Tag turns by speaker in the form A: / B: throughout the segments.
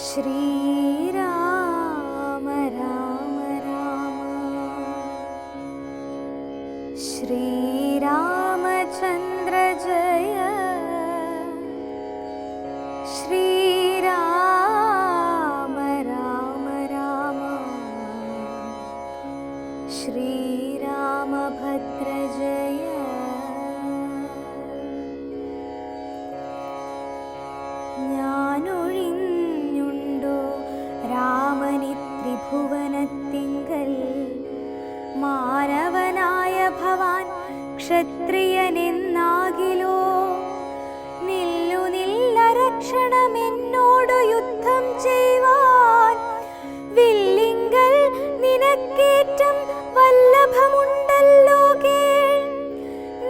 A: ശ്രീരാമ രാമ രാമ ശ്രീരാമചന്ദ്ര ജയ ശ്രീരാമ രാമ രാമ ശ്രീരാമഭദ്ര ജയ. ഞാനൊഴിഞ്ഞുണ്ടോ രാമനി ത്രിഭുവനത്തിങ്കൽ, മാനവനായ ഭവാൻ ക്ഷത്രിയനെന്നാകിലോ, നില്ലു നില്ലരക്ഷണമെന്നോടു യുദ്ധം ചെയ്യുവാൻ, വില്ലിങ്കൽ നിനക്കേറ്റം വല്ലഭമുണ്ടല്ലോ കേൾ.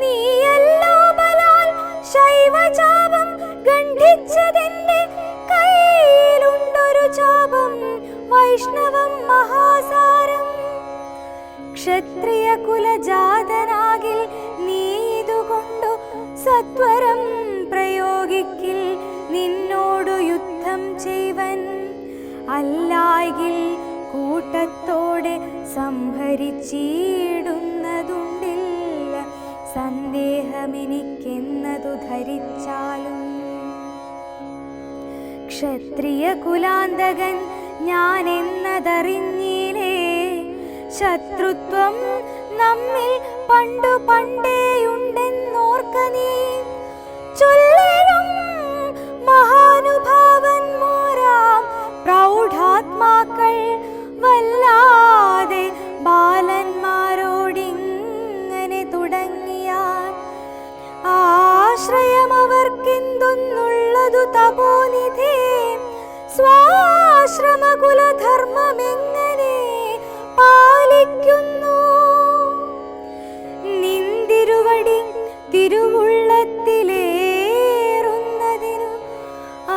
A: നീയല്ലോ ബലാൽ ശൈവചാപം ഗണ്ഡിച്ചതെന്റെ കയ്യിലുണ്ടൊരു ചാപം വൈഷ്ണവം മഹാസാരം. ക്ഷത്രിയ കുലജാതനാകിൽ നീ ഇതുകൊണ്ടു സത്വരം പ്രയോഗിക്കിൽ, നിന്നോടു യുദ്ധം ചെയ്വൻ. അല്ലായിൽ കൂട്ടത്തോടെ സംഹരിച്ചിടുന്നതുണ്ടില്ല സന്ദേഹമെനിക്കെന്നതു ധരിച്ചാലും. ക്ഷത്രിയ കുലാന്തകൻ ഞാനെന്നതറിഞ്ഞിലേ, ശത്രുത്വം നമ്മിൽ പണ്ടു പണ്ടേയുണ്ടെന്നോർക്ക നീ. ചൊല്ലിടും മഹാനുഭാവന്മാരാം പ്രൗഢാത്മാക്കൾ വല്ലാതെ ബാലന്മാരോടിങ്ങനെ തുടങ്ങിയാൽ, ആശ്രയമവർക്കെന്തൊന്നുള്ളതു തപോനിധേ, സ്വാശ്രമകുലധർമ്മമെങ്ങനെ പാലിക്കുന്നു. നിന്തിരുവടി തിരുവുള്ളത്തിലേറുന്നതിനു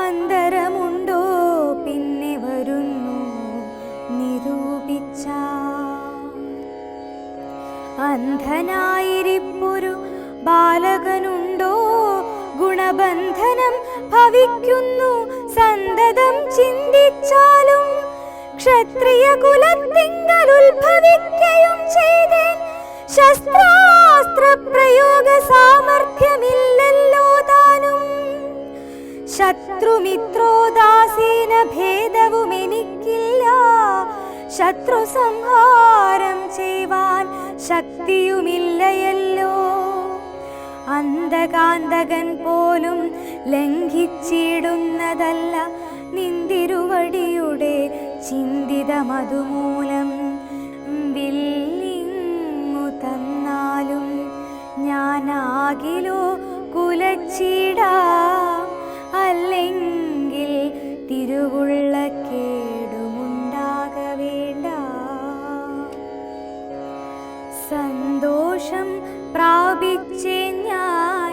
A: അന്തരമുണ്ടോ പിന്നെ വരുന്നു നിരൂപിച്ച. അന്ധനായിരിപ്പൊരു ബാലകനുണ്ടോ, ഗുണബന്ധനം ഭവിക്കുന്നു സന്തതം ചിന്തിച്ചാലും. ക്ഷത്രിയ കുലത്തിങ്കൽ ഉത്ഭവിക്കയും ചെയ്തേൻ, ശസ്ത്രാസ്ത്ര പ്രയോഗ സാമർഥ്യമില്ലല്ലോ താനും. ശത്രുമിത്രോദാസീന ഭേദവും എനിക്കില്ല, ശത്രു സംഹാരം ചെയ്യുവാൻ ശക്തിയുമില്ലയല്ലോ. അന്ധകാന്തകൻ പോലും ലംഘിച്ചിടുന്നതല്ല നിന്തിരുവടിയുടെ ചിന്തിതമതുമൂലം. വില്ലിങ്ങു തന്നാലും ഞാനാകിലോ കുലച്ചിടാ, അല്ലെങ്കിൽ തിരുവുള്ള കേടുമുണ്ടാകവേണ്ട. സന്തോഷം പ്രാപിച്ചേ ഞാൻ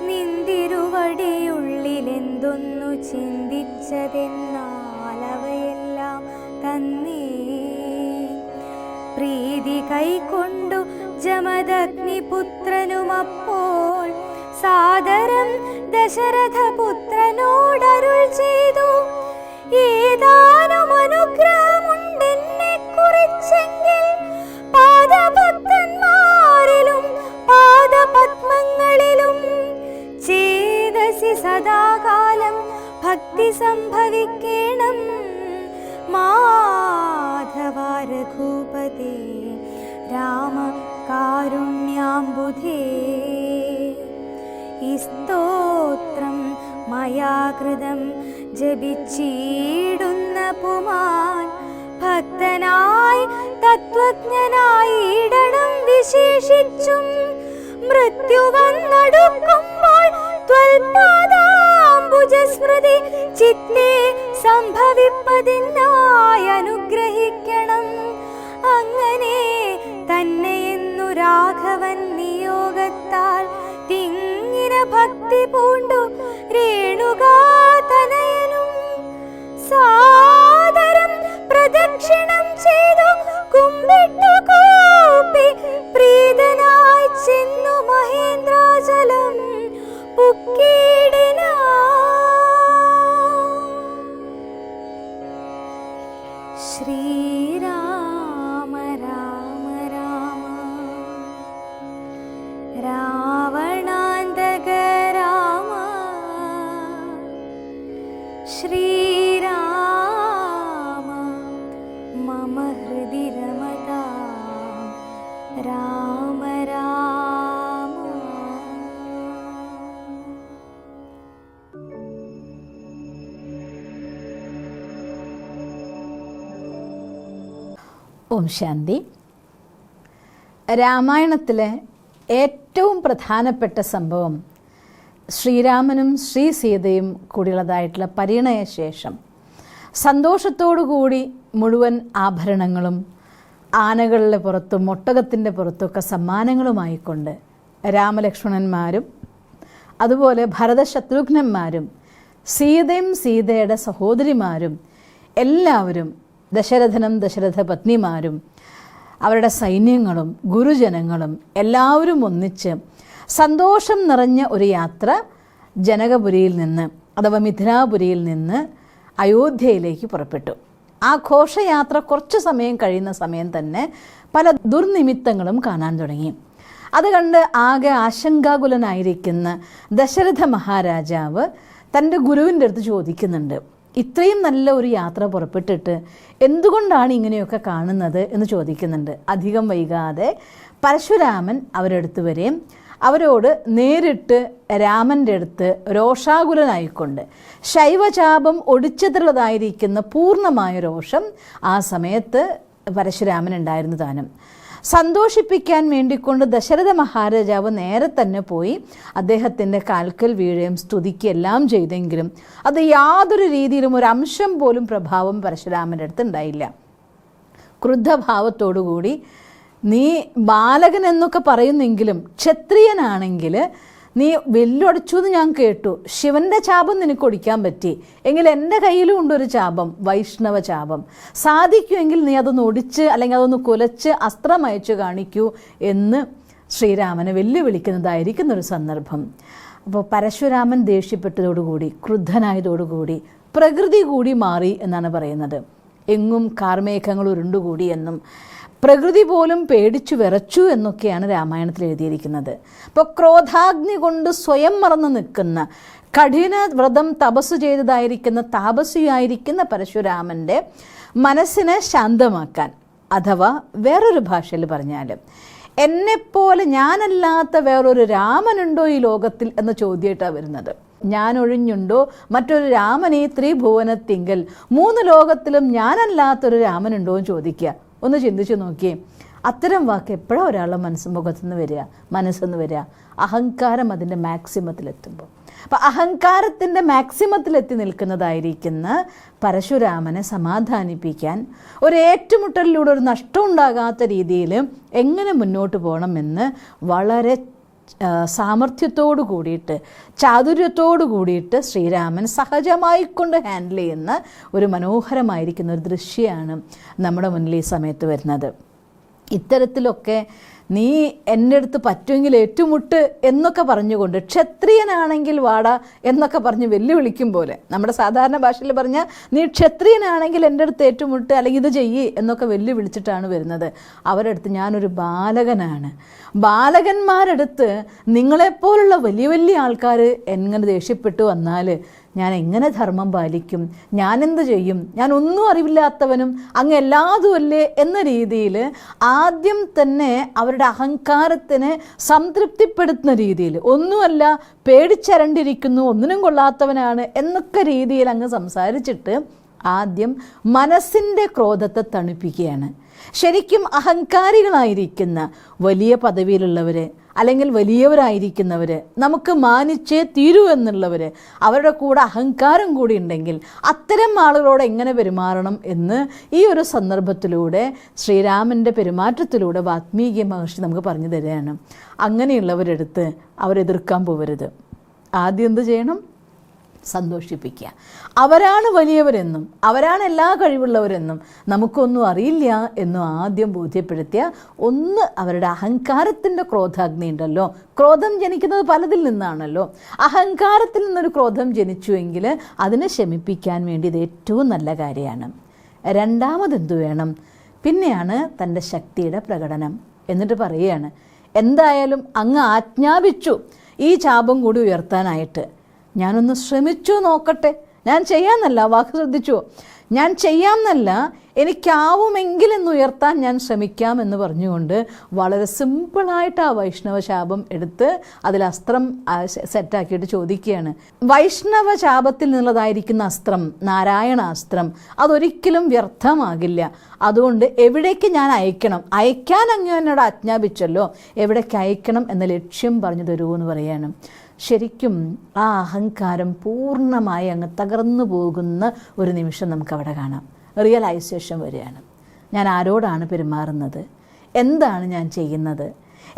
A: നിന്തിരുവടിയുള്ളിലെന്തൊന്നു ചിന്തിച്ചതെന്നാൽ അവയെല്ലാം തന്നേ. പ്രീതി കൈക്കൊണ്ടു ജമദഗ്നിപുത്രനുമപ്പോൾ സാദരം ദശരഥപുത്രനോടരുൾ ചെയ്തു, ഏതാനും അനുഗ്രഹമുണ്ടെന്നെ കുറിച്ചെങ്കിൽ പാദഭക്തന്മാരിലും പാദപത്മങ്ങളിലും ചേതസി സദാകാലം ഭക്തി സംഭവിക്കണം. മാധവ രഘുപതേ രാമ കാരുണ്യാംബുധേ, ഈ സ്തോത്രം മയാ കൃതം ജപിച്ചിടുന്ന പുമാൻ, ഭക്തനായി തത്വജ്ഞനായിടണം വിശേഷിച്ചും. മൃത്യു വന്നടുക്കുമ്പോൾ ത്വൽപാദാംബുജസ്മൃതി ചിത്തേ സംഭവിപ്പതിനായി അനുഗ്രഹിക്കണം. അങ്ങനെ തന്നെയെന്നു രാഘവൻ നിയോഗത്താൽ തിങ്ങിന ഭക്തി പൂണ്ടു രേണുകാതനയനും സാദരം പ്രദക്ഷിണം ചെയ്തു കുമ്പിട്ടു കൂപ്പി പ്രീതനായി ചെന്നു മഹേന്ദ്രാചലം പുക്കിടിനാ. രാവണാന്തക രാമ ശ്രീരാമ മമ ഹൃദി രമതാം രാമ രാമ.
B: ഓം ശാന്തി. രാമായണത്തിലെ ഏറ്റവും പ്രധാനപ്പെട്ട സംഭവം ശ്രീരാമനും ശ്രീ സീതയും കൂടിയുള്ളതായിട്ടുള്ള പരിണയശേഷം സന്തോഷത്തോടുകൂടി മുഴുവൻ ആഭരണങ്ങളും ആനകളുടെ പുറത്തും ഒട്ടകത്തിൻ്റെ പുറത്തുമൊക്കെ സമ്മാനങ്ങളുമായിക്കൊണ്ട് രാമലക്ഷ്മണന്മാരും അതുപോലെ ഭരതശത്രുഘ്നന്മാരും സീതയും സീതയുടെ സഹോദരിമാരും എല്ലാവരും ദശരഥനും ദശരഥ പത്നിമാരും അവരുടെ സൈന്യങ്ങളും ഗുരുജനങ്ങളും എല്ലാവരും ഒന്നിച്ച് സന്തോഷം നിറഞ്ഞ ഒരു യാത്ര ജനകപുരിയിൽ നിന്ന് അഥവാ മിഥിലാപുരിയിൽ നിന്ന് അയോധ്യയിലേക്ക് പുറപ്പെട്ടു. ആ ഘോഷയാത്ര കുറച്ച് സമയം കഴിയുന്ന സമയം തന്നെ പല ദുർനിമിത്തങ്ങളും കാണാൻ തുടങ്ങി. അത് കണ്ട് ആകെ ആശങ്കാകുലനായിരിക്കുന്ന ദശരഥ മഹാരാജാവ് തൻ്റെ ഗുരുവിൻ്റെ അടുത്ത് ചോദിക്കുന്നുണ്ട്, ഇത്രയും നല്ല ഒരു യാത്ര പുറപ്പെട്ടിട്ട് എന്തുകൊണ്ടാണ് ഇങ്ങനെയൊക്കെ കാണുന്നത് എന്ന് ചോദിക്കുന്നുണ്ട്. അധികം വൈകാതെ പരശുരാമൻ അവരടുത്ത് വരെയും അവരോട് നേരിട്ട് രാമൻ്റെ അടുത്ത് രോഷാകുലനായിക്കൊണ്ട് ശൈവചാപം ഒടിച്ചതിലുള്ളതായിരിക്കുന്ന പൂർണ്ണമായ രോഷം ആ സമയത്ത് പരശുരാമനുണ്ടായിരുന്നു താനും. സന്തോഷിപ്പിക്കാൻ വേണ്ടിക്കൊണ്ട് ദശരഥ മഹാരാജാവ് നേരെ തന്നെ പോയി അദ്ദേഹത്തിൻ്റെ കാൽക്കൽ വീഴുകയും സ്തുതിക്കുകയെല്ലാം ചെയ്തെങ്കിലും അത് യാതൊരു രീതിയിലും ഒരു അംശം പോലും പ്രഭാവം പരശുരാമൻ്റെ അടുത്ത് ഉണ്ടായില്ല. ക്രുദ്ധഭാവത്തോടുകൂടി, നീ ബാലകൻ എന്നൊക്കെ പറയുന്നെങ്കിലും ക്ഷത്രിയനാണെങ്കിൽ നീ വെല്ലൊടിച്ചു എന്ന് ഞാൻ കേട്ടു, ശിവൻ്റെ ചാപം നിനക്ക് ഒടിക്കാൻ പറ്റി എങ്കിൽ എൻ്റെ കയ്യിലും ഉണ്ടൊരു ചാപം, വൈഷ്ണവ ചാപം, സാധിക്കുമെങ്കിൽ നീ അതൊന്ന് ഒടിച്ച് അല്ലെങ്കിൽ അതൊന്ന് കുലച്ച് അസ്ത്രം അയച്ചു കാണിക്കൂ എന്ന് ശ്രീരാമനെ വെല്ലുവിളിക്കുന്നതായിരിക്കുന്നൊരു സന്ദർഭം. അപ്പോൾ പരശുരാമൻ ദേഷ്യപ്പെട്ടതോടുകൂടി ക്രുദ്ധനായതോടുകൂടി പ്രകൃതി കൂടി മാറി എന്നാണ് പറയുന്നത്. എങ്ങും കാർമേഘങ്ങൾ ഉരുണ്ടുകൂടി എന്നും പ്രകൃതി പോലും പേടിച്ചു വിറച്ചു എന്നൊക്കെയാണ് രാമായണത്തിൽ എഴുതിയിരിക്കുന്നത്. അപ്പോൾ ക്രോധാഗ്നി കൊണ്ട് സ്വയം മറന്നു നിൽക്കുന്ന, കഠിന വ്രതം തപസ്സു ചെയ്തതായിരിക്കുന്ന താപസിയായിരിക്കുന്ന പരശുരാമൻ്റെ മനസ്സിനെ ശാന്തമാക്കാൻ, അഥവാ വേറൊരു ഭാഷയിൽ പറഞ്ഞാൽ എന്നെപ്പോലെ ഞാനല്ലാത്ത വേറൊരു രാമനുണ്ടോ ഈ ലോകത്തിൽ എന്ന ചോദ്യമായിട്ടാണ് വരുന്നത്. ഞാൻ ഒഴിഞ്ഞുണ്ടോ മറ്റൊരു രാമനീ ത്രിഭുവനത്തിങ്കൽ, 3 ലോകത്തിലും ഞാനല്ലാത്തൊരു രാമനുണ്ടോ എന്ന് ചോദിക്കുക. ഒന്ന് ചിന്തിച്ചു നോക്കിയേ. അത്തരം വാക്ക് എപ്പോഴാണ് ഒരാളുടെ മനസ്സുമുഖത്തുനിന്ന് വരിക, മനസ്സെന്ന് വരിക? അഹങ്കാരം അതിൻ്റെ മാക്സിമത്തിലെത്തുമ്പോൾ. അപ്പം അഹങ്കാരത്തിൻ്റെ മാക്സിമത്തിലെത്തി നിൽക്കുന്നതായിരിക്കുന്ന പരശുരാമനെ സമാധാനിപ്പിക്കാൻ ഒരു ഏറ്റുമുട്ടലിലൂടെ ഒരു നഷ്ടം ഉണ്ടാകാത്ത രീതിയിൽ എങ്ങനെ മുന്നോട്ട് പോകണമെന്ന് വളരെ സാമർഥ്യത്തോടു കൂടിയിട്ട് ചാതുര്യത്തോടു കൂടിയിട്ട് ശ്രീരാമൻ സഹജമായിക്കൊണ്ട് ഹാൻഡിൽ ചെയ്യുന്ന ഒരു മനോഹരമായിരിക്കുന്ന ഒരു ദൃശ്യമാണ് നമ്മുടെ മുന്നിൽ ഈ സമയത്ത് വരുന്നത്. ഇത്തരത്തിലൊക്കെ നീ എൻ്റെ അടുത്ത് പറ്റുമെങ്കിൽ ഏറ്റുമുട്ട് എന്നൊക്കെ പറഞ്ഞുകൊണ്ട്, ക്ഷത്രിയനാണെങ്കിൽ വാടാ എന്നൊക്കെ പറഞ്ഞ് വെല്ലുവിളിക്കും പോലെ, നമ്മുടെ സാധാരണ ഭാഷയിൽ പറഞ്ഞാൽ നീ ക്ഷത്രിയനാണെങ്കിൽ എൻ്റെ അടുത്ത് ഏറ്റുമുട്ട് അല്ലെങ്കിൽ ഇത് ചെയ്യ് എന്നൊക്കെ വെല്ലുവിളിച്ചിട്ടാണ് വരുന്നത്. അവരുടെ അടുത്ത് ഞാനൊരു ബാലകനാണ്. ബാലകന്മാരെടുത്ത് നിങ്ങളെപ്പോലുള്ള വലിയ വലിയ ആൾക്കാർ എങ്ങനെ ദേഷ്യപ്പെട്ടു വന്നാൽ ഞാൻ എങ്ങനെ ധർമ്മം പാലിക്കും, ഞാനെന്ത് ചെയ്യും, ഞാൻ ഒന്നും അറിവില്ലാത്തവനും അങ്ങ് എല്ലാതുമല്ലേ എന്ന രീതിയിൽ ആദ്യം തന്നെ അവരുടെ അഹങ്കാരത്തിനെ സംതൃപ്തിപ്പെടുത്തുന്ന രീതിയിൽ, ഒന്നുമല്ല പേടിച്ചരണ്ടിരിക്കുന്നു, ഒന്നിനും കൊള്ളാത്തവനാണ് എന്നൊക്കെ രീതിയിൽ അങ്ങ് സംസാരിച്ചിട്ട് ആദ്യം മനസ്സിൻ്റെ ക്രോധത്തെ തണുപ്പിക്കുകയാണ്. ശരിക്കും അഹങ്കാരികളായിരിക്കുന്ന വലിയ പദവിയിലുള്ളവർ അല്ലെങ്കിൽ വലിയവരായിരിക്കുന്നവർ, നമുക്ക് മാനിച്ചേ തീരൂ എന്നുള്ളവർ, അവരുടെ കൂടെ അഹങ്കാരം കൂടി ഉണ്ടെങ്കിൽ അത്തരം ആളുകളോട് എങ്ങനെ പെരുമാറണം എന്ന് ഈ ഒരു സന്ദർഭത്തിലൂടെ ശ്രീരാമൻ്റെ പെരുമാറ്റത്തിലൂടെ വാത്മീകി മഹർഷി നമുക്ക് പറഞ്ഞു തരികയാണ്. അങ്ങനെയുള്ളവരെടുത്ത് അവരെതിർക്കാൻ പോകരുത്. ആദ്യം എന്ത് ചെയ്യണം? സന്തോഷിപ്പിക്കുക. അവരാണ് വലിയവരെന്നും അവരാണ് എല്ലാ കഴിവുള്ളവരെന്നും നമുക്കൊന്നും അറിയില്ല എന്നും ആദ്യം ബോധ്യപ്പെടുത്തിയ ഒന്ന് അവരുടെ അഹങ്കാരത്തിൻ്റെ ക്രോധാഗ്നി ഉണ്ടല്ലോ. ക്രോധം ജനിക്കുന്നത് പലതിൽ നിന്നാണല്ലോ. അഹങ്കാരത്തിൽ നിന്നൊരു ക്രോധം ജനിച്ചുവെങ്കിൽ അതിനെ ശമിപ്പിക്കാൻ വേണ്ടി ഇത് ഏറ്റവും നല്ല കാര്യമാണ്. രണ്ടാമതെന്തു വേണം? പിന്നെയാണ് തൻ്റെ ശക്തിയുടെ പ്രകടനം. എന്നിട്ട് പറയുകയാണ്, എന്തായാലും അങ്ങ് ആജ്ഞാപിച്ചു ഈ ശാപം കൂടി ഉയർത്താനായിട്ട്. ഞാനൊന്ന് ശ്രമിച്ചു നോക്കട്ടെ. ഞാൻ ചെയ്യാമെന്നല്ല, വാക്ക് ശ്രദ്ധിച്ചു, ഞാൻ ചെയ്യാമെന്നല്ല, എനിക്കാവുമെങ്കിലെന്ന് ഉയർത്താൻ ഞാൻ ശ്രമിക്കാം പറഞ്ഞുകൊണ്ട് വളരെ സിമ്പിളായിട്ട് ആ വൈഷ്ണവ ശാപം എടുത്ത് അതിൽ അസ്ത്രം സെറ്റാക്കിയിട്ട് ചോദിക്കുകയാണ്. വൈഷ്ണവ ശാപത്തിൽ നിന്നുള്ളതായിരിക്കുന്ന അസ്ത്രം, നാരായണാസ്ത്രം, അതൊരിക്കലും വ്യർത്ഥമാകില്ല. അതുകൊണ്ട് എവിടേക്ക് ഞാൻ അയക്കണം, അയക്കാൻ അങ്ങ് എന്നോട് ആജ്ഞാപിച്ചല്ലോ, എവിടേക്ക് അയക്കണം എന്ന ലക്ഷ്യം പറഞ്ഞു തരൂ എന്ന് പറയാണ്. ശരിക്കും ആ അഹങ്കാരം പൂർണ്ണമായി അങ്ങ് തകർന്നു പോകുന്ന ഒരു നിമിഷം നമുക്കവിടെ കാണാം. റിയലൈസേഷൻ വരികയാണ്. ഞാൻ ആരോടാണ് പെരുമാറുന്നത്, എന്താണ് ഞാൻ ചെയ്യുന്നത്,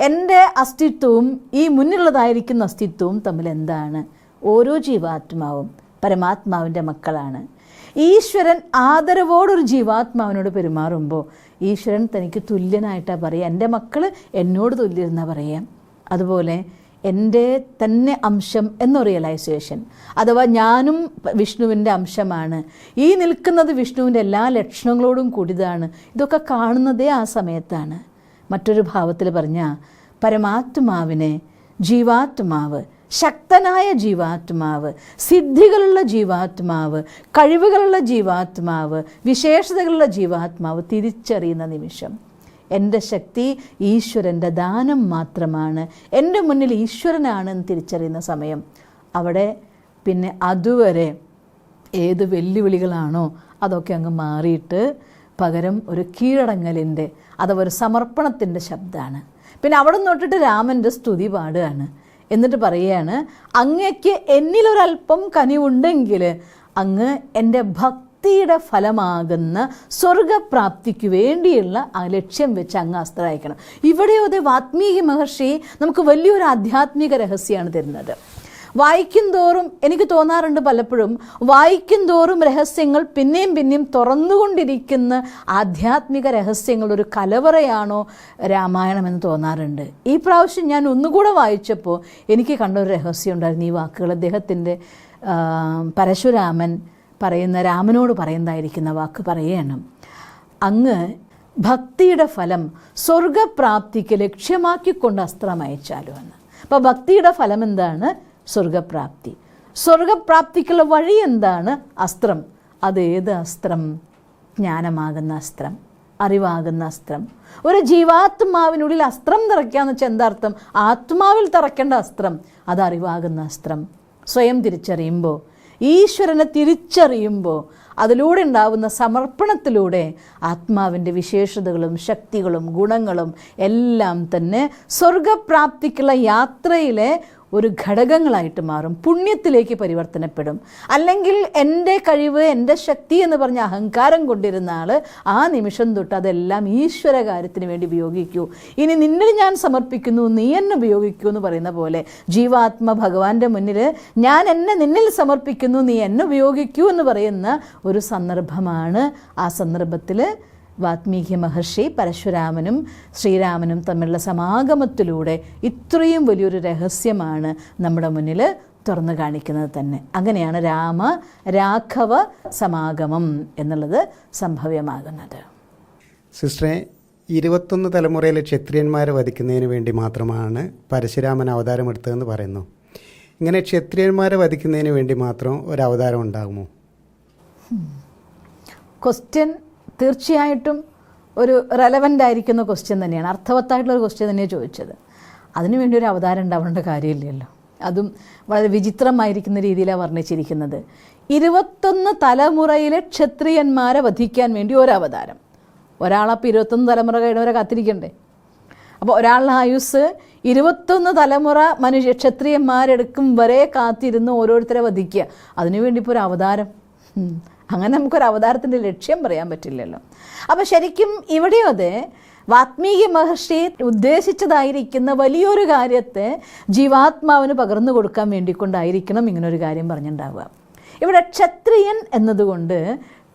B: എൻ്റെ അസ്തിത്വവും ഈ മുന്നിലുള്ളതായിരിക്കുന്ന അസ്തിത്വവും തമ്മിൽ എന്താണ്? ഓരോ ജീവാത്മാവും പരമാത്മാവിൻ്റെ മക്കളാണ്. ഈശ്വരൻ ആദരവോടൊരു ജീവാത്മാവിനോട് പെരുമാറുമ്പോൾ ഈശ്വരൻ തനിക്ക് തുല്യനായിട്ടാണ് പറയുക. എൻ്റെ മക്കൾ എന്നോട് തുല്യരെന്നാണ് പറയുക. അതുപോലെ എൻ്റെ തന്നെ അംശം എന്ന റിയലൈസേഷൻ, അഥവാ ഞാനും വിഷ്ണുവിൻ്റെ അംശമാണ്, ഈ നിൽക്കുന്നത് വിഷ്ണുവിൻ്റെ എല്ലാ ലക്ഷണങ്ങളോടും കൂടിയതാണ്, ഇതൊക്കെ കാണുന്നതേ ആ സമയത്താണ്. മറ്റൊരു ഭാവത്തിൽ പറഞ്ഞാൽ പരമാത്മാവിനെ ജീവാത്മാവ്, ശക്തനായ ജീവാത്മാവ്, സിദ്ധികളുള്ള ജീവാത്മാവ്, കഴിവുകളുള്ള ജീവാത്മാവ്, വിശേഷതകളുള്ള ജീവാത്മാവ് തിരിച്ചറിയുന്ന നിമിഷം, എൻ്റെ ശക്തി ഈശ്വരൻ്റെ ദാനം മാത്രമാണ്, എൻ്റെ മുന്നിൽ ഈശ്വരനാണെന്ന് തിരിച്ചറിയുന്ന സമയം, അവിടെ പിന്നെ അതുവരെ ഏത് വെല്ലുവിളികളാണോ അതൊക്കെ അങ്ങ് മാറിയിട്ട് പകരം ഒരു കീഴടങ്ങലിൻ്റെ അഥവാ ഒരു സമർപ്പണത്തിൻ്റെ ശബ്ദമാണ്. പിന്നെ അവിടെ തൊട്ടിട്ട് രാമൻ്റെ സ്തുതി പാടുകയാണ്. എന്നിട്ട് പറയുകയാണ്, അങ്ങയ്ക്ക് എന്നിലൊരല്പം കനിവുണ്ടെങ്കിൽ അങ്ങ് എൻ്റെ ഭക്തിയുടെ ഫലമാകുന്ന സ്വർഗപ്രാപ്തിക്ക് വേണ്ടിയുള്ള ആ ലക്ഷ്യം വെച്ച് അങ്ങ് അസ്ത്രം അയക്കണം. ഇവിടെയോ വാത്മീകി മഹർഷി നമുക്ക് വലിയൊരു ആധ്യാത്മിക രഹസ്യമാണ് തരുന്നത്. വായിക്കും തോറും എനിക്ക് തോന്നാറുണ്ട്, പലപ്പോഴും വായിക്കും തോറും രഹസ്യങ്ങൾ പിന്നെയും പിന്നെയും തുറന്നുകൊണ്ടിരിക്കുന്ന ആധ്യാത്മിക രഹസ്യങ്ങളൊരു കലവറയാണോ രാമായണം എന്ന് തോന്നാറുണ്ട്. ഈ പ്രാവശ്യം ഞാൻ ഒന്നുകൂടെ വായിച്ചപ്പോൾ എനിക്ക് കണ്ട ഒരു രഹസ്യം ഉണ്ടായിരുന്നു. ഈ വാക്കുകൾ അദ്ദേഹത്തിൻ്റെ പരശുരാമൻ പറയുന്ന, രാമനോട് പറയുന്നതായിരിക്കുന്ന വാക്ക് പറയുകയാണ്, അങ്ങ് ഭക്തിയുടെ ഫലം സ്വർഗപ്രാപ്തിക്ക് ലക്ഷ്യമാക്കിക്കൊണ്ട് അസ്ത്രം അയച്ചാലോ എന്ന്. അപ്പോൾ ഭക്തിയുടെ ഫലം എന്താണ്? സ്വർഗപ്രാപ്തി. സ്വർഗപ്രാപ്തിക്കുള്ള വഴി എന്താണ്? അസ്ത്രം. അതേത് അസ്ത്രം? ജ്ഞാനമാകുന്ന അസ്ത്രം, അറിവാകുന്ന അസ്ത്രം. ഒരു ജീവാത്മാവിനുള്ളിൽ അസ്ത്രം തറയ്ക്കാന്ന് വെച്ചാൽ എന്താ അർത്ഥം? ആത്മാവിൽ തറയ്ക്കേണ്ട അസ്ത്രം, അത് അറിവാകുന്ന അസ്ത്രം. സ്വയം തിരിച്ചറിയുമ്പോൾ, ഈശ്വരനെ തിരിച്ചറിയുമ്പോൾ, അതിലൂടെ ഉണ്ടാവുന്ന സമർപ്പണത്തിലൂടെ ആത്മാവിൻ്റെ വിശേഷതകളും ശക്തികളും ഗുണങ്ങളും എല്ലാം തന്നെ സ്വർഗപ്രാപ്തിക്കുള്ള യാത്രയിലെ ഒരു ഘടകങ്ങളായിട്ട് മാറും, പുണ്യത്തിലേക്ക് പരിവർത്തനപ്പെടും. അല്ലെങ്കിൽ എൻ്റെ കഴിവ്, എൻ്റെ ശക്തി എന്ന് പറഞ്ഞ അഹങ്കാരം കൊണ്ടിരുന്ന ആൾ ആ നിമിഷം തൊട്ട് അതെല്ലാം ഈശ്വര കാര്യത്തിന് വേണ്ടി ഉപയോഗിക്കൂ. ഇനി നിന്നിൽ ഞാൻ സമർപ്പിക്കുന്നു, നീ എന്നെ ഉപയോഗിക്കൂ എന്ന് പറയുന്ന പോലെ ജീവാത്മ ഭഗവാന്റെ മുന്നിൽ ഞാൻ എന്നെ നിന്നിൽ സമർപ്പിക്കുന്നു, നീ എന്നെ ഉപയോഗിക്കൂ എന്ന് പറയുന്ന ഒരു സന്ദർഭമാണ്. ആ സന്ദർഭത്തിൽ വാത്മീകി മഹർഷി പരശുരാമനും ശ്രീരാമനും തമ്മിലുള്ള സമാഗമത്തിലൂടെ ഇത്രയും വലിയൊരു രഹസ്യമാണ് നമ്മുടെ മുന്നിൽ തുറന്നു കാണിക്കുന്നത് തന്നെ. അങ്ങനെയാണ് രാഘവ സമാഗമം എന്നുള്ളത് സംഭവ്യമാകുന്നത്.
C: സിസ്റ്ററെ, 21 തലമുറയിലെ ക്ഷത്രിയന്മാരെ വധിക്കുന്നതിന് വേണ്ടി മാത്രമാണ് പരശുരാമൻ അവതാരമെടുത്തതെന്ന് പറയുന്നു. ഇങ്ങനെ ക്ഷത്രിയന്മാരെ വധിക്കുന്നതിന് വേണ്ടി മാത്രം ഒരു അവതാരം ഉണ്ടാകുമോ?
B: ക്വസ്റ്റ്യൻ തീർച്ചയായിട്ടും ഒരു റെലവൻ്റ് ആയിരിക്കുന്ന ക്വസ്റ്റ്യൻ തന്നെയാണ്, അർത്ഥവത്തായിട്ടുള്ളൊരു ക്വസ്റ്റ്യൻ തന്നെയാണ് ചോദിച്ചത്. അതിനുവേണ്ടി ഒരു അവതാരം ഉണ്ടാവേണ്ട കാര്യമില്ലല്ലോ. അതും വളരെ വിചിത്രമായിരിക്കുന്ന രീതിയിലാണ് വർണ്ണിച്ചിരിക്കുന്നത്. 21 തലമുറയിലെ ക്ഷത്രിയന്മാരെ വധിക്കാൻ വേണ്ടി ഒരു അവതാരം. ഒരാളപ്പോൾ 21 തലമുറ കഴിഞ്ഞവരെ കാത്തിരിക്കണ്ടേ? അപ്പോൾ ഒരാളുടെ ആയുസ് 21 തലമുറ ക്ഷത്രിയന്മാരെടുക്കും വരെ കാത്തിരുന്ന് ഓരോരുത്തരെ വധിക്കുക. അതിനുവേണ്ടി ഇപ്പോൾ ഒരു അവതാരം, അങ്ങനെ നമുക്കൊരു അവതാരത്തിൻ്റെ ലക്ഷ്യം പറയാൻ പറ്റില്ലല്ലോ. അപ്പോൾ ശരിക്കും ഇവിടെയോ വാത്മീകി മഹർഷി ഉദ്ദേശിച്ചതായിരിക്കുന്ന വലിയൊരു കാര്യത്തെ ജീവാത്മാവിന് പകർന്നു കൊടുക്കാൻ വേണ്ടിക്കൊണ്ടായിരിക്കണം ഇങ്ങനൊരു കാര്യം പറഞ്ഞിട്ടുണ്ടാവുക. ഇവിടെ ക്ഷത്രിയൻ എന്നതുകൊണ്ട്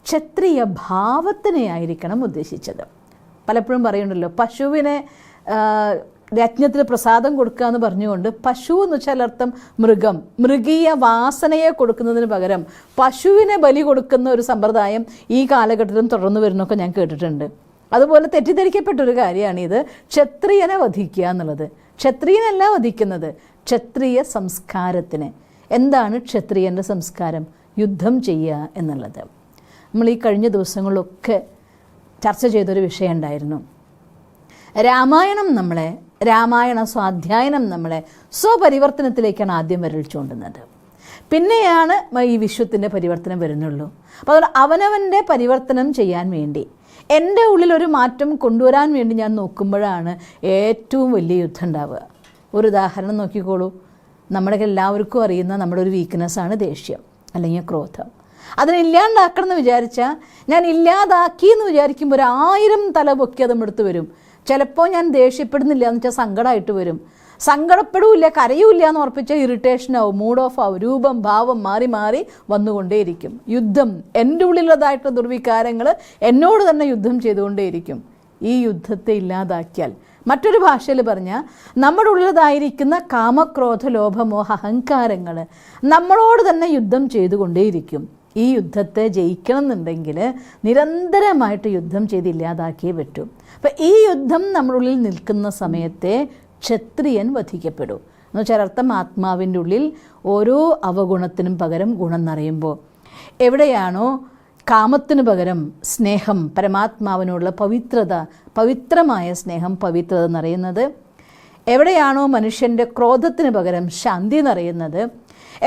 B: ക്ഷത്രിയ ഭാവത്തിനെയായിരിക്കണം ഉദ്ദേശിച്ചത്. പലപ്പോഴും പറയുന്നുണ്ടല്ലോ, പശുവിനെ യജ്ഞത്തിന് പ്രസാദം കൊടുക്കുക എന്ന് പറഞ്ഞുകൊണ്ട്, പശു എന്ന് വെച്ചാൽ അർത്ഥം മൃഗം, മൃഗീയ വാസനയെ കൊടുക്കുന്നതിന് പകരം പശുവിനെ ബലി കൊടുക്കുന്ന ഒരു സമ്പ്രദായം ഈ കാലഘട്ടത്തിലും തുടർന്നു വരുന്നൊക്കെ ഞാൻ കേട്ടിട്ടുണ്ട്. അതുപോലെ തെറ്റിദ്ധരിക്കപ്പെട്ടൊരു കാര്യമാണിത്, ക്ഷത്രിയനെ വധിക്കുക എന്നുള്ളത്. ക്ഷത്രിയനല്ല വധിക്കുന്നത്, ക്ഷത്രിയ സംസ്കാരത്തിന്. എന്താണ് ക്ഷത്രിയൻ്റെ സംസ്കാരം? യുദ്ധം ചെയ്യുക എന്നുള്ളത്. നമ്മൾ ഈ കഴിഞ്ഞ ദിവസങ്ങളിലൊക്കെ ചർച്ച ചെയ്തൊരു വിഷയം ഉണ്ടായിരുന്നു. രാമായണ സ്വാധ്യായനം നമ്മളെ സ്വപരിവർത്തനത്തിലേക്കാണ് ആദ്യം വിരൽ ചൂണ്ടുന്നത്. പിന്നെയാണ് ഈ വിശ്വത്തിൻ്റെ പരിവർത്തനം വരുന്നുള്ളൂ. അപ്പോൾ അതുകൊണ്ട് അവനവൻ്റെ പരിവർത്തനം ചെയ്യാൻ വേണ്ടി, എൻ്റെ ഉള്ളിലൊരു മാറ്റം കൊണ്ടുവരാൻ വേണ്ടി ഞാൻ നോക്കുമ്പോഴാണ് ഏറ്റവും വലിയ യുദ്ധം ഉണ്ടാവുക. ഒരു ഉദാഹരണം നോക്കിക്കോളൂ. നമ്മുടെ എല്ലാവർക്കും അറിയുന്ന നമ്മുടെ ഒരു വീക്ക്നെസ്സാണ് ദേഷ്യം അല്ലെങ്കിൽ ക്രോധം. അതിനില്ലാണ്ടാക്കണം എന്ന് വിചാരിച്ചാൽ, ഞാൻ ഇല്ലാതാക്കി എന്ന് വിചാരിക്കുമ്പോൾ 1000 തല പൊക്കി അതുമെടുത്ത് വരും. ചിലപ്പോൾ ഞാൻ ദേഷ്യപ്പെടുന്നില്ല എന്ന് വെച്ചാൽ സങ്കടമായിട്ട് വരും. സങ്കടപ്പെടില്ല, കരയൂല്ല എന്ന് ഉറപ്പിച്ചാൽ ഇറിറ്റേഷനാവും, മൂഡ് ഓഫ് ആവും, രൂപം ഭാവം മാറി മാറി വന്നുകൊണ്ടേയിരിക്കും. യുദ്ധം, എൻ്റെ ഉള്ളിലുള്ളതായിട്ടുള്ള ദുർവികാരങ്ങൾ എന്നോട് തന്നെ യുദ്ധം ചെയ്തുകൊണ്ടേയിരിക്കും. ഈ യുദ്ധത്തെ ഇല്ലാതാക്കിയാൽ, മറ്റൊരു ഭാഷയിൽ പറഞ്ഞാൽ, നമ്മുടെ ഉള്ളതായിരിക്കുന്ന കാമക്രോധ ലോഭമോഹ അഹങ്കാരങ്ങൾ നമ്മളോട് തന്നെ യുദ്ധം ചെയ്തുകൊണ്ടേയിരിക്കും. ഈ യുദ്ധത്തെ ജയിക്കണം എന്നുണ്ടെങ്കിൽ നിരന്തരമായിട്ട് യുദ്ധം ചെയ്ത് ഇല്ലാതാക്കിയേ പറ്റൂ. അപ്പം ഈ യുദ്ധം നമ്മളുള്ളിൽ നിൽക്കുന്ന സമയത്തെ ക്ഷത്രിയൻ വധിക്കപ്പെടും എന്ന് വെച്ചാൽ അർത്ഥം, ആത്മാവിൻ്റെ ഉള്ളിൽ ഓരോ അവഗുണത്തിനും പകരം ഗുണം നിറയുമ്പോൾ, എവിടെയാണോ കാമത്തിന് പകരം സ്നേഹം, പരമാത്മാവിനുള്ള പവിത്രമായ സ്നേഹം, പവിത്രത നിറയുന്നത്, എവിടെയാണോ മനുഷ്യൻ്റെ ക്രോധത്തിന് പകരം ശാന്തി നിറയുന്നത്,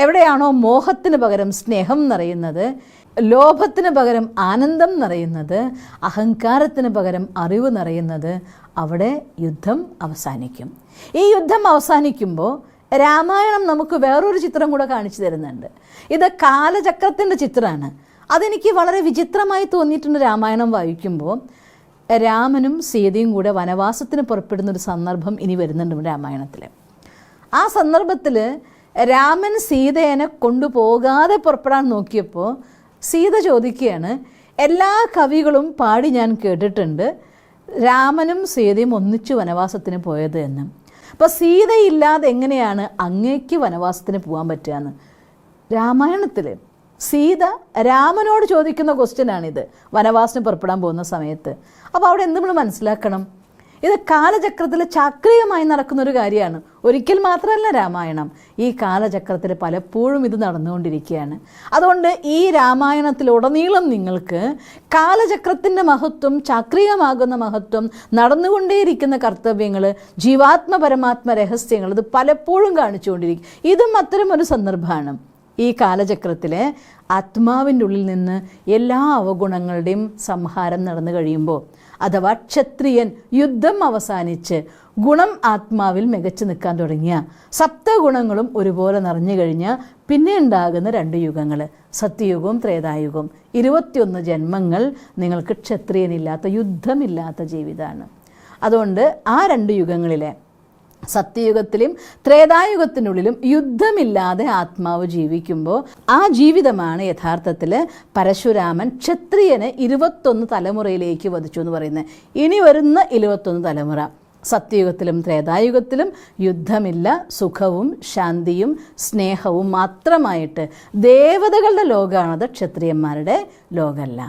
B: എവിടെയാണോ മോഹത്തിന് പകരം സ്നേഹം നിറയുന്നത്, ലോഭത്തിന് പകരം ആനന്ദം നിറയുന്നത്, അഹങ്കാരത്തിന് പകരം അറിവ് നിറയുന്നത്, അവിടെ യുദ്ധം അവസാനിക്കും. ഈ യുദ്ധം അവസാനിക്കുമ്പോൾ രാമായണം നമുക്ക് വേറൊരു ചിത്രം കൂടെ കാണിച്ചു തരുന്നുണ്ട്. ഇത് കാലചക്രത്തിൻ്റെ ചിത്രമാണ്. അതെനിക്ക് വളരെ വിചിത്രമായി തോന്നിയിട്ടുണ്ട് രാമായണം വായിക്കുമ്പോൾ. രാമനും സീതയും കൂടെ വനവാസത്തിന് പുറപ്പെടുന്നൊരു സന്ദർഭം ഇനി വരുന്നുണ്ട് രാമായണത്തിൽ. ആ സന്ദർഭത്തിൽ രാമൻ സീതേനെ കൊണ്ടുപോകാതെ പുറപ്പെടാൻ നോക്കിയപ്പോൾ സീത ചോദിക്കുകയാണ്, എല്ലാ കവികളും പാടി ഞാൻ കേട്ടിട്ടുണ്ട് രാമനും സീതയും ഒന്നിച്ചു വനവാസത്തിന് പോയത് എന്ന്. അപ്പോൾ സീതയില്ലാതെ എങ്ങനെയാണ് അങ്ങേക്ക് വനവാസത്തിന് പോകാൻ പറ്റുക എന്ന് രാമായണത്തിൽ സീത രാമനോട് ചോദിക്കുന്ന ക്വസ്റ്റ്യനാണിത്, വനവാസത്തിന് പുറപ്പെടാൻ പോകുന്ന സമയത്ത്. അപ്പോൾ അവിടെ എന്ത് നമ്മൾ മനസ്സിലാക്കണം? ഇത് കാലചക്രത്തിൽ ചാക്രികമായി നടക്കുന്നൊരു കാര്യമാണ്. ഒരിക്കൽ മാത്രമല്ല രാമായണം, ഈ കാലചക്രത്തിൽ പലപ്പോഴും ഇത് നടന്നുകൊണ്ടിരിക്കുകയാണ്. അതുകൊണ്ട് ഈ രാമായണത്തിലുടനീളം നിങ്ങൾക്ക് കാലചക്രത്തിൻ്റെ മഹത്വം, ചാക്രികമാകുന്ന മഹത്വം, നടന്നുകൊണ്ടേയിരിക്കുന്ന കർത്തവ്യങ്ങൾ, ജീവാത്മ പരമാത്മ രഹസ്യങ്ങൾ ഇത് പലപ്പോഴും കാണിച്ചുകൊണ്ടിരിക്കും. ഇതും അത്തരമൊരു സന്ദർഭമാണ്. ഈ കാലചക്രത്തിലെ ആത്മാവിൻ്റെ ഉള്ളിൽ നിന്ന് എല്ലാ അവഗുണങ്ങളുടെയും സംഹാരം നടന്നു കഴിയുമ്പോൾ, അഥവാ ക്ഷത്രിയൻ യുദ്ധം അവസാനിച്ച് ഗുണം ആത്മാവിൽ മികച്ചു നിൽക്കാൻ തുടങ്ങിയ, സപ്തഗുണങ്ങളും ഒരുപോലെ നിറഞ്ഞു കഴിഞ്ഞാൽ പിന്നെ ഉണ്ടാകുന്ന 2 യുഗങ്ങൾ, സത്യയുഗവും ത്രേതായുഗവും. 21 ജന്മങ്ങൾ നിങ്ങൾക്ക് ക്ഷത്രിയനില്ലാത്ത, യുദ്ധമില്ലാത്ത ജീവിതമാണ്. അതുകൊണ്ട് ആ 2 യുഗങ്ങളിലെ സത്യയുഗത്തിലും ത്രേതായുഗത്തിനുള്ളിലും യുദ്ധമില്ലാതെ ആത്മാവ് ജീവിക്കുമ്പോൾ ആ ജീവിതമാണ് യഥാർത്ഥത്തിൽ പരശുരാമൻ ക്ഷത്രിയനെ 21 തലമുറയിലേക്ക് വധിച്ചു എന്ന് പറയുന്നത്. ഇനി വരുന്ന 21 തലമുറ സത്യയുഗത്തിലും ത്രേതായുഗത്തിലും യുദ്ധമില്ല, സുഖവും ശാന്തിയും സ്നേഹവും മാത്രമായിട്ട് ദേവതകളുടെ ലോകമാണത്, ക്ഷത്രിയന്മാരുടെ ലോകമല്ല.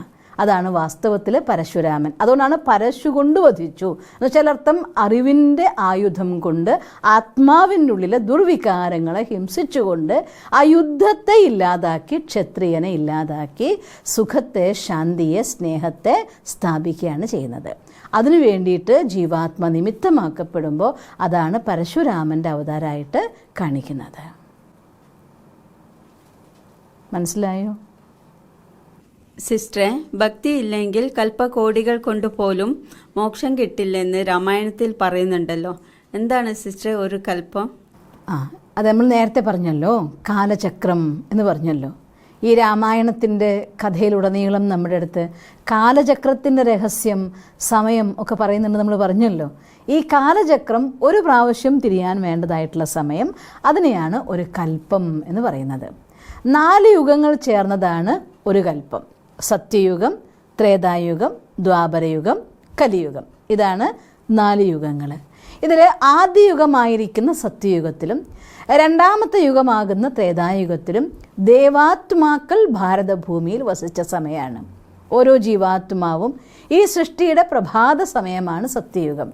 B: അതാണ് വാസ്തവത്തിൽ പരശുരാമൻ. അതുകൊണ്ടാണ് പരശു കൊണ്ട് വധിച്ചു എന്ന് വെച്ചാൽ അർത്ഥം, അറിവിൻ്റെ ആയുധം കൊണ്ട് ആത്മാവിൻ്റെ ഉള്ളിലെ ദുർവികാരങ്ങളെ ഹിംസിച്ചുകൊണ്ട് ആ യുദ്ധത്തെ ഇല്ലാതാക്കി, ക്ഷത്രിയനെ ഇല്ലാതാക്കി, സുഖത്തെ, ശാന്തിയെ, സ്നേഹത്തെ സ്ഥാപിക്കുകയാണ് ചെയ്യുന്നത്. അതിനു വേണ്ടിയിട്ട് ജീവാത്മ നിമിത്തമാക്കപ്പെടുമ്പോൾ അതാണ് പരശുരാമൻ്റെ അവതാരമായിട്ട് കാണിക്കുന്നത്. മനസ്സിലായോ
D: സിസ്റ്ററെ? ഭക്തി ഇല്ലെങ്കിൽ കൽപ്പകോടികൾ കൊണ്ടുപോലും മോക്ഷം കിട്ടില്ലെന്ന് രാമായണത്തിൽ പറയുന്നുണ്ടല്ലോ. എന്താണ് സിസ്റ്ററെ ഒരു കൽപ്പം?
B: അത് നമ്മൾ നേരത്തെ പറഞ്ഞല്ലോ, കാലചക്രം എന്ന് പറഞ്ഞല്ലോ. ഈ രാമായണത്തിൻ്റെ കഥയിലുടനീളം നമ്മുടെ അടുത്ത് കാലചക്രത്തിൻ്റെ രഹസ്യം, സമയം ഒക്കെ പറയുന്നുണ്ട്. നമ്മൾ പറഞ്ഞല്ലോ, ഈ കാലചക്രം ഒരു പ്രാവശ്യം തിരിയാൻ വേണ്ടതായിട്ടുള്ള സമയം, അതിനെയാണ് ഒരു കൽപ്പം എന്ന് പറയുന്നത്. 4 യുഗങ്ങൾ ചേർന്നതാണ് ഒരു കൽപ്പം. സത്യയുഗം, ത്രേതായുഗം, ദ്വാപരയുഗം, കലിയുഗം. ഇതാണ് 4 യുഗങ്ങൾ. ഇതിൽ ആദ്യ യുഗമായിരിക്കുന്ന സത്യയുഗത്തിലും രണ്ടാമത്തെ യുഗമാകുന്ന ത്രേതായുഗത്തിലും ദേവാത്മാക്കൾ ഭാരതഭൂമിയിൽ വസിച്ച സമയമാണ്. ഓരോ ജീവാത്മാവും. ഈ സൃഷ്ടിയുടെ പ്രഭാത സമയമാണ് സത്യയുഗം.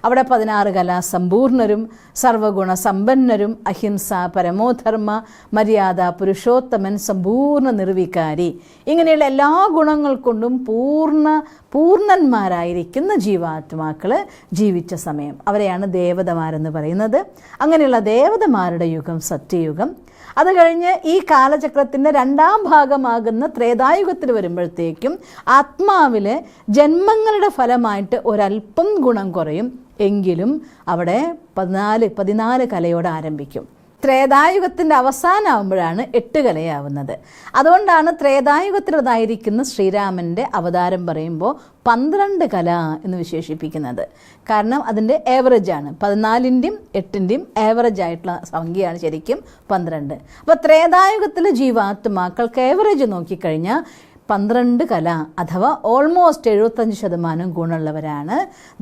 B: അവിടെ 16 കലാസമ്പൂർണരും സർവഗുണ സമ്പന്നരും, അഹിംസ, പരമോധർമ്മ, മര്യാദ, പുരുഷോത്തമൻ, സമ്പൂർണ്ണ നിർവികാരി, ഇങ്ങനെയുള്ള എല്ലാ ഗുണങ്ങൾ കൊണ്ടും പൂർണ്ണന്മാരായിരിക്കുന്ന ജീവാത്മാക്കൾ ജീവിച്ച സമയം. അവരെയാണ് ദേവതമാരെന്ന് പറയുന്നത്. അങ്ങനെയുള്ള ദേവതമാരുടെ യുഗം സത്യയുഗം. അത് കഴിഞ്ഞ് ഈ കാലചക്രത്തിൻ്റെ 2ാം ഭാഗമാകുന്ന ത്രേതായുഗത്തിൽ വരുമ്പോഴത്തേക്കും ആത്മാവിൽ ജന്മങ്ങളുടെ ഫലമായിട്ട് ഒരല്പം ഗുണം കുറയും. എങ്കിലും അവിടെ 14 കലയോടെ ആരംഭിക്കും. ത്രേതായുഗത്തിൻ്റെ അവസാനമാകുമ്പോഴാണ് 8 കലയാവുന്നത്. അതുകൊണ്ടാണ് ത്രേതായുഗത്തിലുള്ളതായിരിക്കുന്ന ശ്രീരാമൻ്റെ അവതാരം പറയുമ്പോൾ 12 കല എന്ന് വിശേഷിപ്പിക്കുന്നത്. കാരണം അതിൻ്റെ ഏവറേജാണ്. 14ൻ്റെയും 8ൻ്റെയും ഏവറേജ് ആയിട്ടുള്ള സംഖ്യയാണ് ശരിക്കും 12. അപ്പോൾ ത്രേതായുഗത്തിലെ ജീവാത്മാക്കൾക്ക് ഏവറേജ് നോക്കിക്കഴിഞ്ഞാൽ 12 കല അഥവാ ഓൾമോസ്റ്റ് 75% ഗുണമുള്ളവരാണ്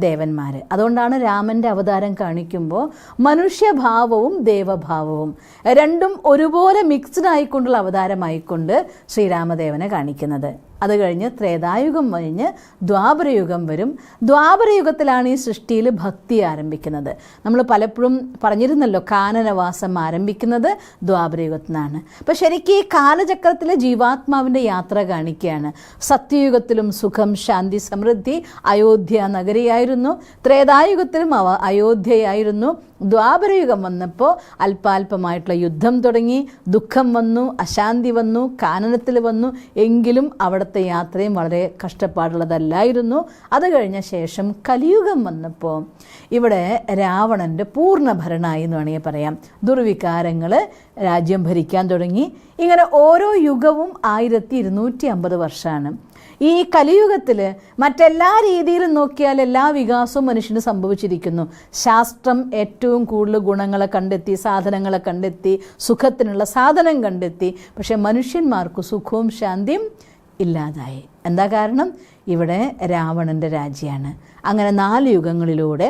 B: ദേവന്മാർ. അതുകൊണ്ടാണ് രാമൻ്റെ അവതാരം കാണിക്കുമ്പോൾ മനുഷ്യഭാവവും ദേവഭാവവും രണ്ടും ഒരുപോലെ മിക്സ്ഡ് ആയിക്കൊണ്ടുള്ള അവതാരമായിക്കൊണ്ട് ശ്രീരാമദേവനെ കാണിക്കുന്നത്. അത് കഴിഞ്ഞ് ത്രേതായുഗം കഴിഞ്ഞ് ദ്വാപരയുഗം വരും. ദ്വാപരയുഗത്തിലാണ് ഈ സൃഷ്ടിയിൽ ഭക്തി ആരംഭിക്കുന്നത്. നമ്മൾ പലപ്പോഴും പറഞ്ഞിരുന്നല്ലോ, കാനനവാസം ആരംഭിക്കുന്നത് ദ്വാപരയുഗത്തിൽ നിന്നാണ്. അപ്പോൾ ശരിക്കും ഈ കാലചക്രത്തിലെ ജീവാത്മാവിൻ്റെ യാത്ര കാണിക്കുകയാണ്. സത്യയുഗത്തിലും സുഖം, ശാന്തി, സമൃദ്ധി, അയോധ്യ നഗരിയായിരുന്നു. ത്രേതായുഗത്തിലും അയോധ്യയായിരുന്നു. ദ്വാപരയുഗം വന്നപ്പോൾ അല്പാൽപമായിട്ടുള്ള യുദ്ധം തുടങ്ങി, ദുഃഖം വന്നു, അശാന്തി വന്നു, കാനനത്തിൽ വന്നു. എങ്കിലും അവിടുത്തെ യാത്രയും വളരെ കഷ്ടപ്പാടുള്ളതല്ലായിരുന്നു. അത് കഴിഞ്ഞ ശേഷം കലിയുഗം വന്നപ്പോൾ ഇവിടെ രാവണൻ്റെ പൂർണ്ണ ഭരണമായി എന്ന് വേണമെങ്കിൽ പറയാം. ദുർവികാരങ്ങൾ രാജ്യം ഭരിക്കാൻ തുടങ്ങി. ഇങ്ങനെ ഓരോ യുഗവും 1250 വർഷമാണ്. ഈ കലിയുഗത്തിൽ മറ്റെല്ലാ രീതിയിലും നോക്കിയാൽ എല്ലാ വികാസവും മനുഷ്യന് സംഭവിച്ചിരിക്കുന്നു. ശാസ്ത്രം ഏറ്റവും കൂടുതൽ ഗുണങ്ങളെ കണ്ടെത്തി, സാധനങ്ങളെ കണ്ടെത്തി, സുഖത്തിനുള്ള സാധനം കണ്ടെത്തി. പക്ഷെ മനുഷ്യന്മാർക്ക് സുഖവും ശാന്തിയും ഇല്ലാതായി. എന്താ കാരണം? ഇവിടെ രാവണൻ്റെ രാജ്യമാണ്. അങ്ങനെ 4 യുഗങ്ങളിലൂടെ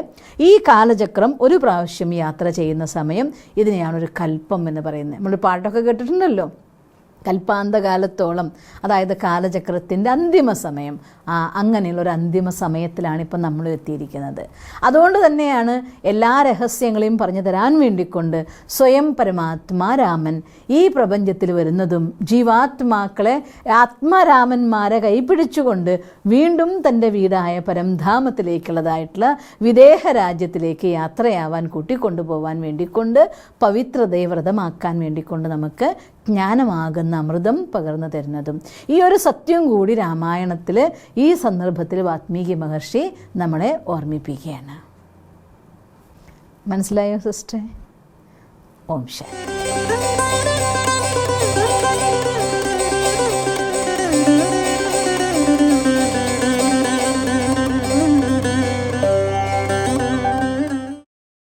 B: ഈ കാലചക്രം ഒരു പ്രാവശ്യം യാത്ര ചെയ്യുന്ന സമയം ഇതിനെയാണൊരു കൽപ്പം എന്ന് പറയുന്നത്. നമ്മൾ പാട്ടൊക്കെ കേട്ടിട്ടുണ്ടല്ലോ, കൽപ്പാന്തകാലത്തോളം, അതായത് കാലചക്രത്തിൻ്റെ അന്തിമ സമയം. അങ്ങനെയുള്ളൊരു അന്തിമ സമയത്തിലാണ് ഇപ്പം നമ്മൾ എത്തിയിരിക്കുന്നത്. അതുകൊണ്ട് തന്നെയാണ് എല്ലാ രഹസ്യങ്ങളെയും പറഞ്ഞു തരാൻ വേണ്ടിക്കൊണ്ട് സ്വയം പരമാത്മാ രാമൻ ഈ പ്രപഞ്ചത്തിൽ വരുന്നതും ജീവാത്മാക്കളെ ആത്മാരാമന്മാരെ കൈപിടിച്ചുകൊണ്ട് വീണ്ടും തൻ്റെ വീടായ പരംധാമത്തിലേക്കുള്ളതായിട്ടുള്ള വിദേഹ രാജ്യത്തിലേക്ക് യാത്രയാവാൻ കൂട്ടിക്കൊണ്ടുപോകാൻ വേണ്ടിക്കൊണ്ട് പവിത്രതയെ വ്രതമാക്കാൻ വേണ്ടിക്കൊണ്ട് നമുക്ക് ജ്ഞാനമാകുന്ന അമൃതം പകർന്നു തരുന്നതും. ഈ ഒരു സത്യം കൂടി രാമായണത്തിൽ ഈ സന്ദർഭത്തിൽ വാത്മീകി മഹർഷി നമ്മളെ ഓർമ്മിപ്പിക്കുകയാണ്. മനസ്സിലായോ സിസ്റ്റർ? ഓം ശാന്തി.